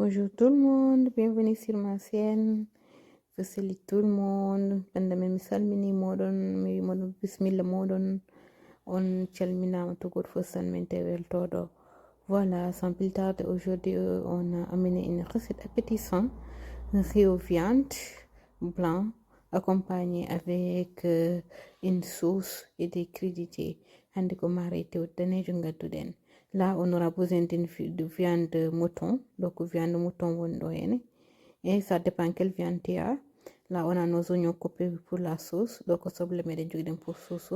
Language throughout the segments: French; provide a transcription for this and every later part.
Bonjour tout le monde, bienvenue sur ma chaîne. Je salue tout le monde. Bandame mi salmini moɗon, mi wi moɗon bismillah moɗon. On calminama to goto fof salminte weltoɗo. Voilà, sans plus tarder, aujourd'hui on a amené une recette appétissante, un riz aux viandes blanc accompagné avec une sauce et des crudités. Hande ko marete danejo gadduɗen. Là, on aura besoin de viande mouton, donc viande mouton wondoyenne. Et ça dépend quelle viande tu as. Là, on a nos oignons coupés pour la sauce, donc soble meɗen pour sauce.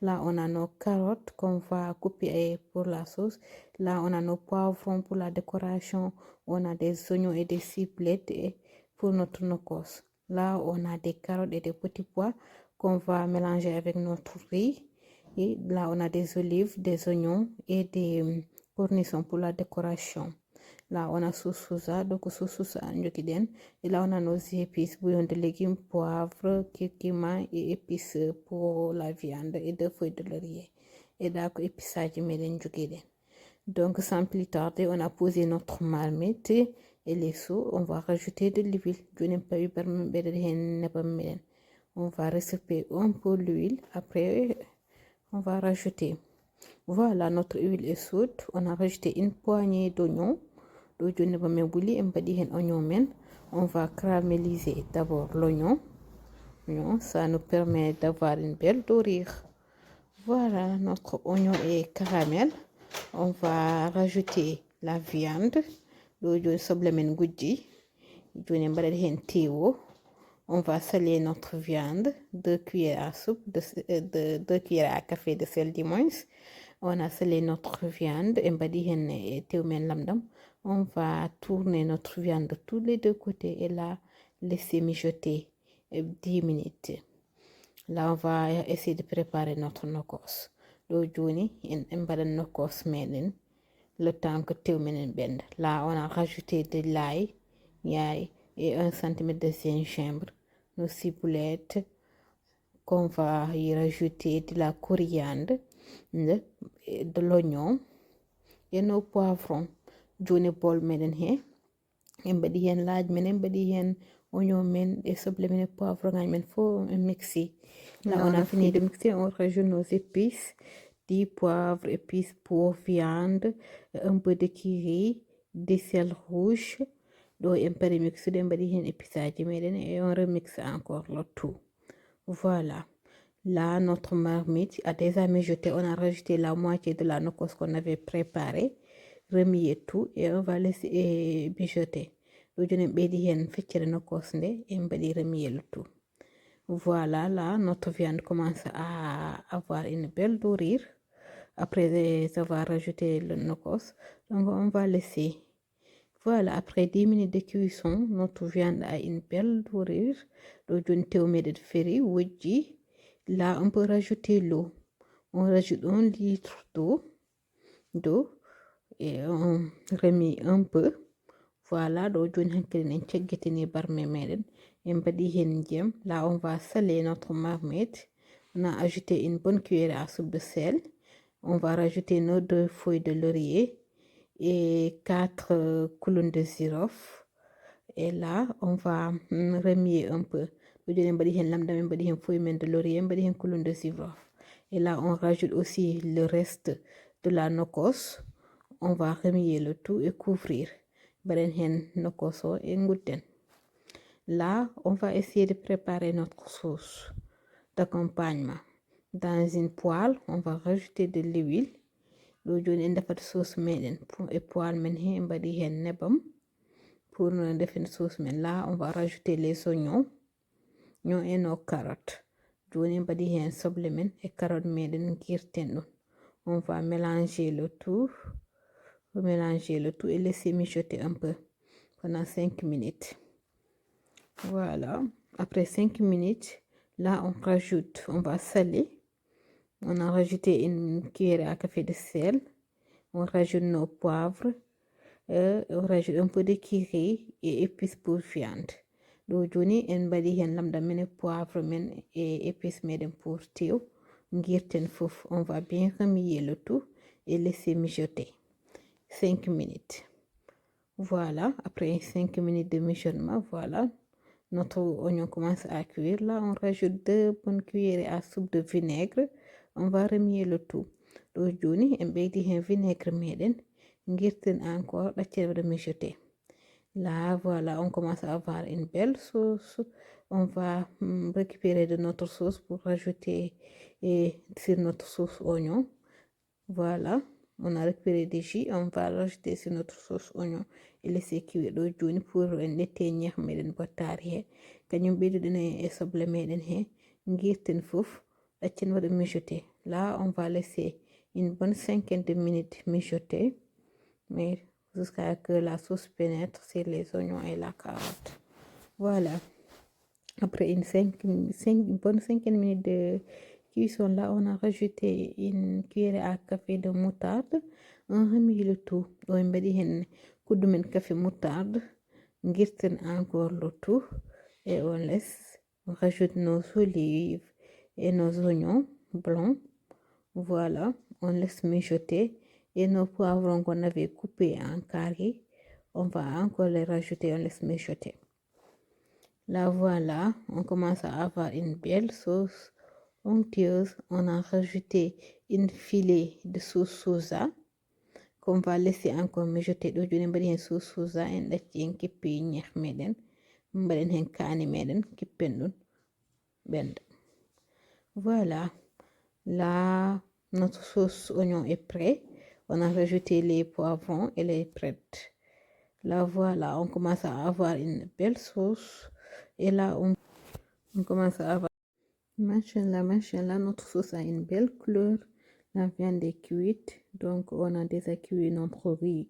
Là, on a nos carottes qu'on va couper pour la sauce. Là, on a nos poivrons pour la décoration. On a des oignons et des ciblettes pour notre nokos. Là, on a des carottes et des petits pois qu'on va mélanger avec notre riz. Et là, on a des olives, des oignons et des cornichons pour la décoration. Là, on a sauce soja, donc sauce soja et là, on a nos épices, bouillon de légumes, poivre, curcuma et épices pour la viande et 2 feuilles de laurier. Et là, épices donc, sans plus tarder, on a posé notre marmite et les seaux. On va rajouter de l'huile. On va reciper un peu l'huile. Après, on va rajouter. Voilà, notre huile est chaude. On a rajouté une poignée d'oignons. On va caraméliser d'abord l'oignon. Ça nous permet d'avoir une belle dorure. Voilà, notre oignon est caramel. On va rajouter la viande. On va saler notre viande, 2 cuillères à soupe, 2 cuillères à café de sel du moins. On a salé notre viande on va tourner notre viande de tous les deux côtés et là laisser mijoter 10 minutes. Là, on va essayer de préparer notre nokos. Le temps que là, on a rajouté de l'ail et 1 cm de gingembre, nos ciboulettes, qu'on va y rajouter de la coriandre, de l'oignon et nos poivrons. Joni bol meden he en mbaɗi hen laaj men en mbaɗi hen oignon men et soble men et poivron men fo mixé. Là, on a fini de mixer, on rajoute nos épices, 10 poivres, épices pour viande, un peu de curry, des sel rouge. Donc, on peut remixer, on mbaɗi hen épices et on remixe encore le tout. Voilà. Là, notre marmite a déjà mijoté. On a rajouté la moitié de la nokos qu'on avait préparée, remuer tout et on va laisser mijoter. Remuer le tout. Voilà, là, notre viande commence à avoir une belle dorure après avoir rajouté le nokos. Donc, on va laisser. Voilà, après 10 minutes de cuisson, notre viande a une belle dorure. Là, on peut rajouter l'eau. On rajoute 1 litre d'eau et on remet un peu. Voilà, là, on va saler notre marmite. On a ajouté une bonne cuillère à soupe de sel. On va rajouter nos 2 feuilles de laurier et 4 clous de girofle. Et là, on va remuer un peu. Et là, on rajoute aussi le reste de la nokos. On va remuer le tout et couvrir. Là, on va essayer de préparer notre sauce d'accompagnement. Dans une poêle, on va rajouter de l'huile. Sauce et poêle pour faire sauce. Là, on va rajouter les oignons et nos carottes. Et carottes on va mélanger le tout. Et laisser mijoter un peu pendant 5 minutes. Voilà. Après 5 minutes, là, on va saler. On a rajouté une cuillère à café de sel. On rajoute nos poivres. On rajoute un peu de curry et épices pour viande. Donc, en badi hen lamda men poivre men et épices meden pour tew. On va bien remuer le tout et laisser mijoter 5 minutes. Voilà, après 5 minutes de mijotement, voilà, notre oignon commence à cuire. Là, on rajoute 2 bonnes cuillères à soupe de vinaigre. On va remuer le tout. Ɗo joni en ɓeydi hen vinaigre meɗen, guirten encore ɗaccere de mijoter. Là, voilà, on commence à avoir une belle sauce. On va récupérer de notre sauce pour rajouter sur notre sauce oignon. Voilà, on a récupéré des jus, on va rajouter sur notre sauce oignon et laisser cuire ɗo joni pour nette ñeex meɗen bottari he kañum ɓeyduɗen e soble meɗen he guirten fof ɗaccen waɗa mijoter. Là, on va laisser une bonne cinquaine de minutes mijoter, mais jusqu'à que la sauce pénètre sur les oignons et la carotte. Voilà, après une bonne cinquaine minutes de cuisson, là, on a rajouté une cuillère à café de moutarde. On remet le tout. On met un coup de café moutarde. On guirten encore le tout. Et on laisse. On rajoute nos olives et nos oignons blancs. Voilà. On laisse mijoter. Et nos poivrons qu'on avait coupés en carré, on va encore les rajouter. On laisse mijoter. Là, voilà. On commence à avoir une belle sauce onctueuse. On a rajouté une filet de sauce soja qu'on va laisser encore mijoter. Ɗo joni mbaɗi hen sauce soja en ɗacci en keppi ñeex meɗen, mbaɗen hen kaani meɗen kippen ɗum ɓenda. Voilà, là notre sauce oignon est prêt. On a rajouté les poivrons et les prêtes. Là, voilà, on commence à avoir une belle sauce. Et là, on commence à avoir Machallah, notre sauce a une belle couleur. La viande est cuite. Donc, on a déjà cuit notre riz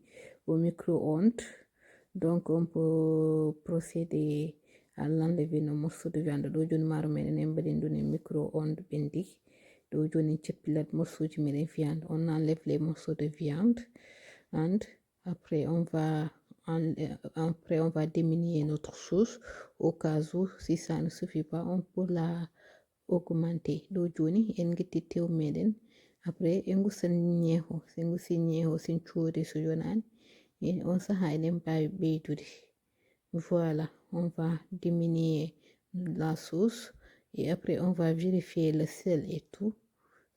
au micro-ondes. Donc, on peut procéder à l'enlever nos morceaux de viande. Do joni maro meɗen en mbaɗi ɗum e micro-ondes ɓendi. Do joni ceppilat morceau de viande. On enlève les morceaux de viande. And après, on va diminuer notre sauce au cas où, si ça ne suffit pas, on peut la augmenter. Ɗo joni en guetti tew meɗen, après en gusan ñeeho, sen gusi ñeeho sen coodi so yonani on saha eɗen mbawi ɓeydude. Voilà, on va diminuer la sauce et après on va vérifier le sel et tout.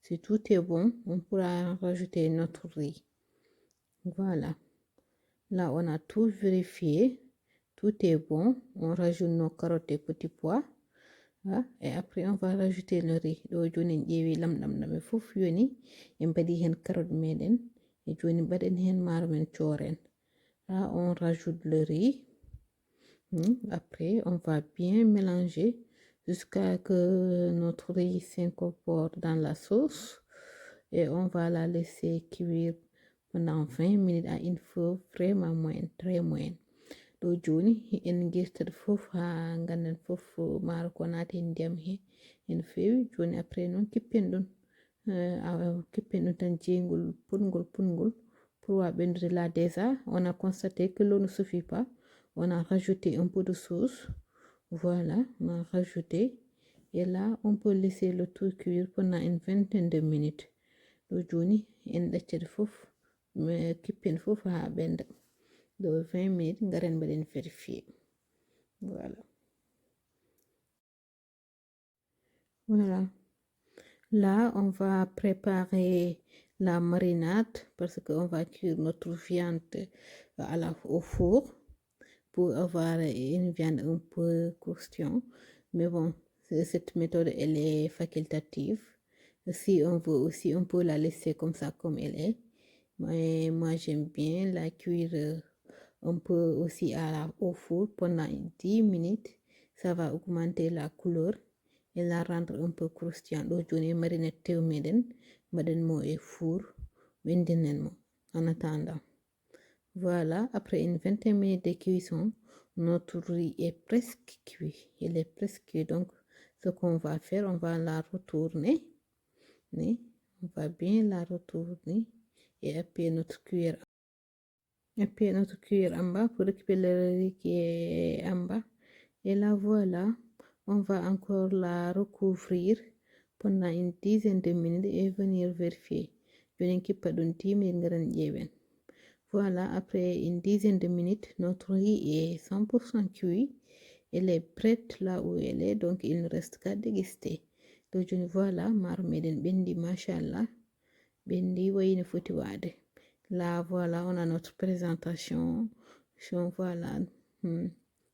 Si tout est bon, on pourra rajouter notre riz. Voilà, là on a tout vérifié, tout est bon. On rajoute nos carottes et petits pois. Et après on va rajouter le riz. Ɗo joni en ƴeewi lamɗam e fof yoni en mbaɗi hen carotte meɗen e joni mbaɗen hen maaro men coren. Là, on rajoute le riz. Après, on va bien mélanger jusqu'à que notre riz s'incorpore dans la sauce. Et on va la laisser cuire pendant 20 minutes à une feu vraiment moyenne, très moyenne. Ɗo joni en guirtat fof ha ganden fof maaro ko naati ndiyam he en fewi. Joni après noon kippen ɗum kippen ɗum tan jeygol pudgol pour wa ɓendude. Là déjà on a constaté que l'eau ne suffit pas. On a rajouté un peu de sauce. Voilà, on a rajouté et là on peut laisser le tout cuire pendant une vingtaine de minutes. Ɗo joni en ɗaccata fof kippen fof ha ɓenda. De 20 minutes, ngaren mbaɗen vérifier. Voilà. Voilà. Là, on va préparer la marinade parce qu'on va cuire notre viande au four pour avoir une viande un peu croustillante. Mais bon, cette méthode, elle est facultative. Si on veut aussi, on peut la laisser comme ça, comme elle est. Mais moi, j'aime bien la cuire un peu aussi au four pendant 10 minutes. Ça va augmenter la couleur et la rendre un peu croustillante. Ɗo joni marinette tew meɗen mbaɗen mo e four wendinen mo en attendant. Voilà, après une vingtaine minutes de cuisson, notre riz est presque cuit. Il est presque cuit. Donc, ce qu'on va faire, on va la retourner. On va bien la retourner et appuyer notre cuillère. Appuyer notre cuillère en bas pour récupérer le riz qui est en bas. Et là, voilà, on va encore la recouvrir pendant une dizaine de minutes et venir vérifier. Joni kippa ɗum 10 minutes ngaran ƴeewen. Voilà, après une dizaine de minutes, notre riz est 100% cuit. Elle est prête là où elle est, donc il ne reste qu'à déguster. Donc voilà, marmeden bendi, machallah. Bendi wayne foti wade. Là, voilà, on a notre présentation. Voilà,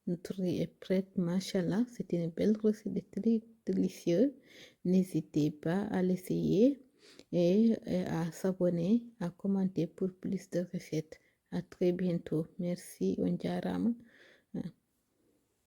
notre riz est prête, machallah. C'est une belle recette, très délicieuse. N'hésitez pas à l'essayer et à s'abonner, à commenter pour plus de recettes. À très bientôt. Merci, on jarama.